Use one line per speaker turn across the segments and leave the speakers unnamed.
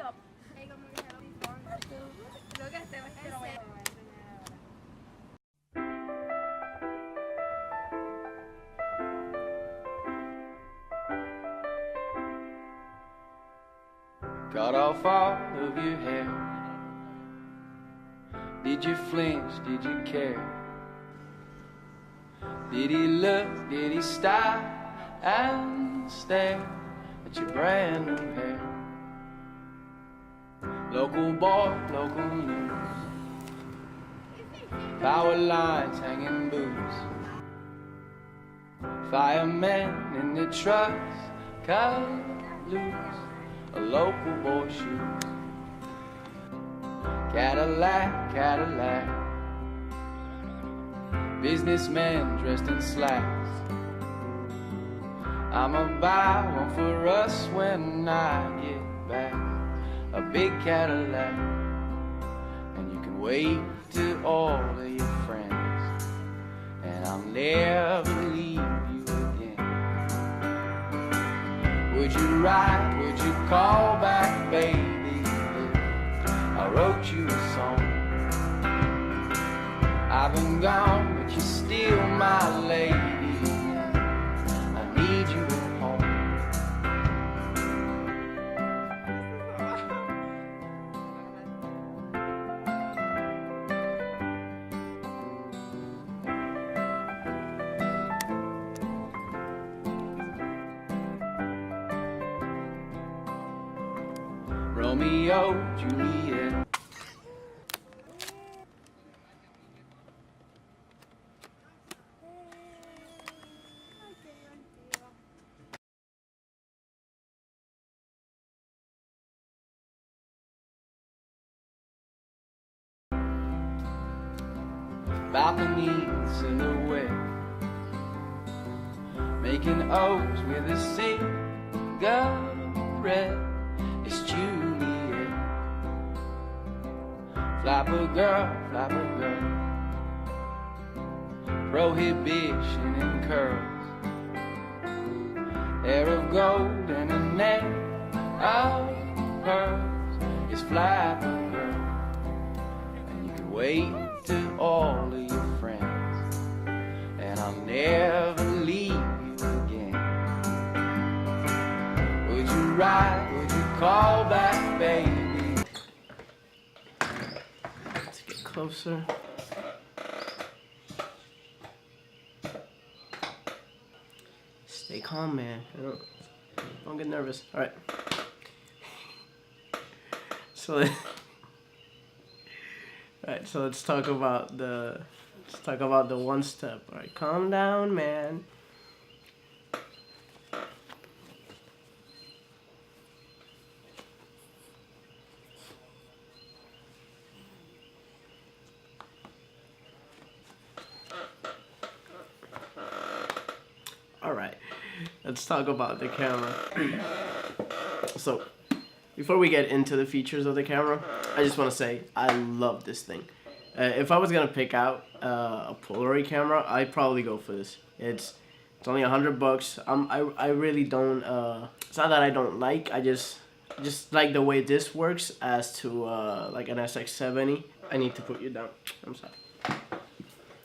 stop. Creo que este lo voy a
Cut off all of your hair. Did you flinch? Did you care? Did he look? Did he stop and stare at your brand new hair? Local boy, local news. Power lines hanging boots. Firemen in the trucks cut loose. A local boy shoes. Cadillac, Cadillac. Businessmen dressed in slacks. I'ma buy one for us when I get back. A big Cadillac. And you can wave to all of your friends. And I'll never leave you again. Would you ride? Would you call back, baby? I wrote you a song. I've been gone, but you're still my lady. I need you at home. Romeo, Juliet. Balcony silhouette, making O's with a cigarette. It's Juliet. Flapper girl, prohibition in curls, hair of gold and a neck of pearls. It's flapper girl, and you can wait to all of your friends, and I'll never leave you again. Would you ride? Would you call back, baby?
Let's get closer. Stay calm, man. Don't get nervous. All right. So. Alright, so let's talk about the one step. Alright, calm down, man. Alright, let's talk about the camera. So, before we get into the features of the camera, I just want to say I love this thing. If I was gonna pick out a Polaroid camera, I'd probably go for this. It's only $100. I really don't. It's not that I don't like. I just like the way this works as to like an SX70. I need to put you down. I'm sorry.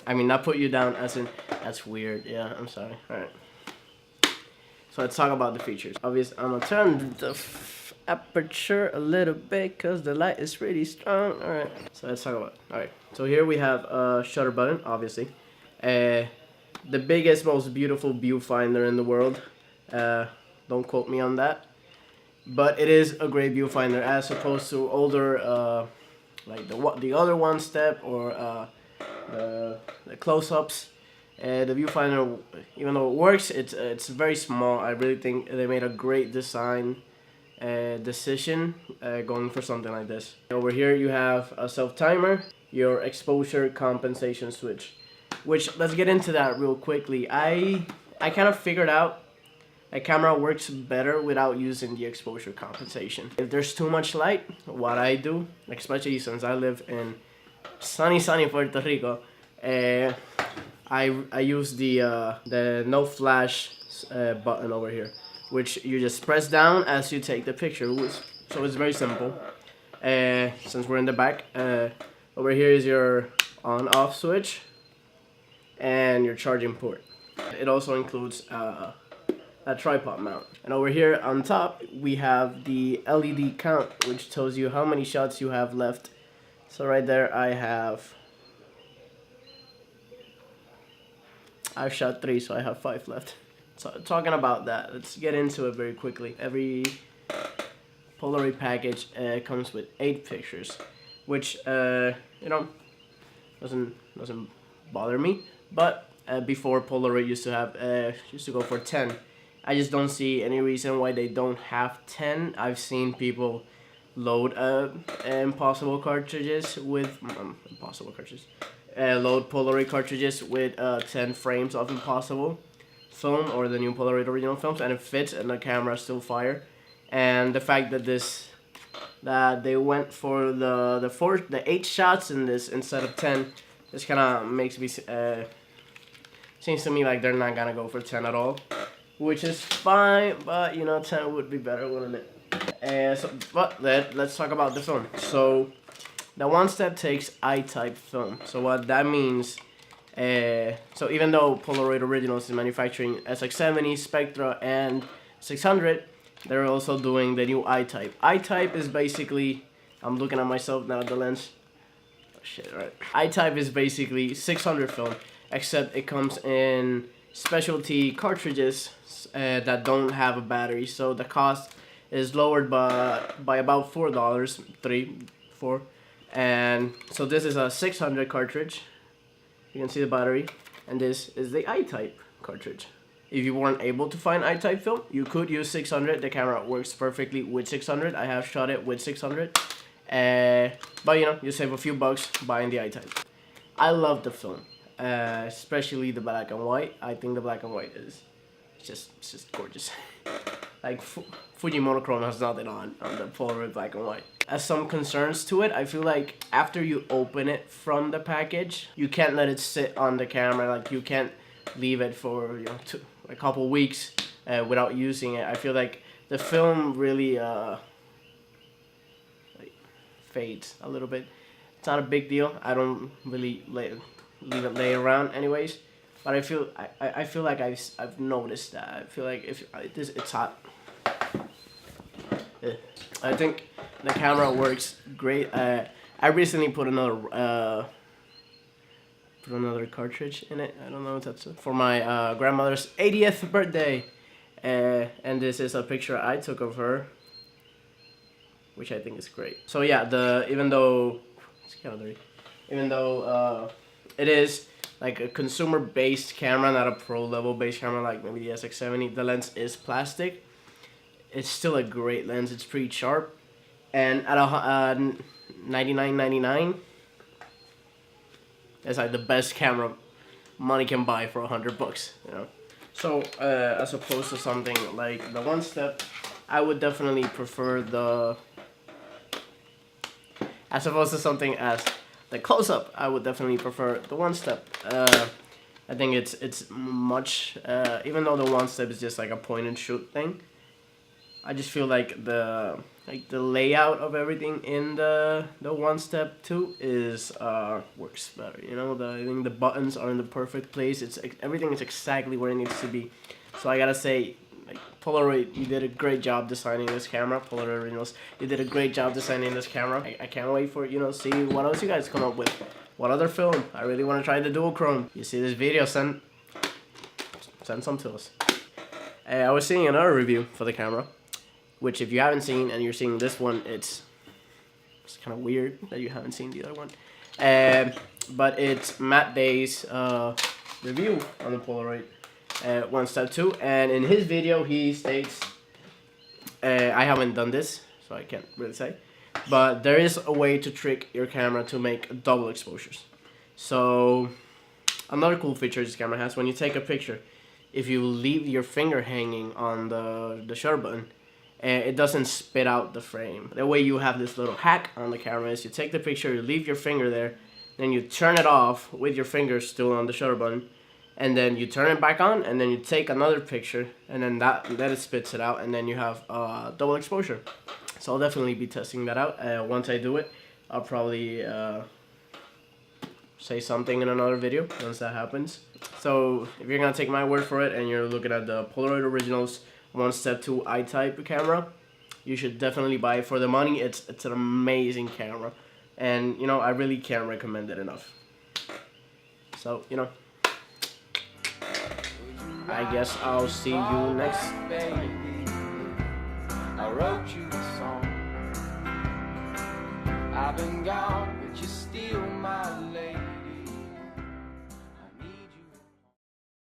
I mean, not put you down as in that's weird. Yeah, I'm sorry. All right. So let's talk about the features. Obviously, I'm gonna turn the aperture a little bit because the light is pretty strong. All right. So let's talk about it. All right. So here we have a shutter button, obviously. The biggest, most beautiful viewfinder in the world. Don't quote me on that. But it is a great viewfinder as opposed to older, like the other one step or the close-ups. The viewfinder, even though it works, it's very small. I really think they made a great design decision going for something like this. Over here you have a self-timer, your exposure compensation switch, which let's get into that real quickly. I kind of figured out a camera works better without using the exposure compensation. If there's too much light, what I do, especially since I live in sunny Puerto Rico, I use the no flash button over here, which you just press down as you take the picture, which So it's very simple. Since we're in the back, over here is your on-off switch and your charging port. It also includes a tripod mount. And over here on top, we have the LED count, which tells you how many shots you have left. So right there, I've shot 3, so I have 5 left. So talking about that, let's get into it very quickly. Every Polaroid package comes with 8 pictures, which you know, doesn't bother me. But before, Polaroid used to go for 10. I just don't see any reason why they don't have 10. I've seen people load impossible cartridges with load Polaroid cartridges with 10 frames of impossible film or the new Polaroid original films, and it fits and the camera still fire. And the fact that they went for the 8 shots in this instead of 10, this kind of makes me seems to me like they're not gonna go for 10 at all, which is fine, but you know, 10 would be better, wouldn't it? But let's talk about the film. So the One Step takes I-type film. So what that means, so even though Polaroid Originals is manufacturing SX70, Spectra, and 600, they're also doing the new I-type. I-type is basically, I'm looking at myself now at the lens. Oh shit, right. I-type is basically 600 film, except it comes in specialty cartridges that don't have a battery. So the cost is lowered by about $4, 3, 4. And so this is a 600 cartridge. You can see the battery, and this is the I-type cartridge. If you weren't able to find I-type film, you could use 600. The camera works perfectly with 600. I have shot it with 600. But you know, you save a few bucks buying the I-type. I love the film, especially the black and white. I think the black and white is just gorgeous. Like Fuji monochrome has nothing on the Polaroid black and white. As some concerns to it, I feel like after you open it from the package, you can't let it sit on the camera. Like you can't leave it for a couple weeks without using it. I feel like the film really like fades a little bit. It's not a big deal. I don't really leave it lay around anyways. But I feel like I've noticed that. I feel like if it's hot. I think the camera works great. I recently put another cartridge in it. I don't know if that's for my grandmother's 80th birthday, and this is a picture I took of her, which I think is great. So yeah, even though it's kind of dirty, even though it is like a consumer-based camera, not a pro-level based camera like maybe the SX70, the lens is plastic. It's still a great lens. It's pretty sharp, and at $99.99, it's like the best camera money can buy for $100, you know. So as opposed to something like the One Step, I would definitely prefer as opposed to something as the close-up, I would definitely prefer the One Step. I think it's much even though the One Step is just like a point and shoot thing, I just feel like the layout of everything in the One Step 2 is works better. You know, I think the buttons are in the perfect place. Everything is exactly where it needs to be. So I gotta say, like, Polaroid, you did a great job designing this camera. Polaroid Originals, you did a great job designing this camera. I can't wait for, you know, see what else you guys come up with. What other film? I really want to try the dual chrome. You see this video, send some to us. I was seeing another review for the camera, which if you haven't seen and you're seeing this one, it's kind of weird that you haven't seen the other one. But it's Matt Day's review on the Polaroid One Step 2, and in his video he states, I haven't done this, so I can't really say, but there is a way to trick your camera to make double exposures. So another cool feature this camera has, when you take a picture, if you leave your finger hanging on the shutter button, it doesn't spit out the frame. The way you have this little hack on the camera is you take the picture, you leave your finger there, then you turn it off with your finger still on the shutter button, and then you turn it back on, and then you take another picture, and then it spits it out, and then you have double exposure. So I'll definitely be testing that out. Once I do it, I'll probably say something in another video once that happens. So if you're gonna take my word for it and you're looking at the Polaroid Originals 1 Step 2 I-type camera, you should definitely buy it for the money. It's an amazing camera, and you know, I really can't recommend it enough. So, you know, I guess I'll see you next
baby. I wrote you a song. I've been gone, but you're still my lady.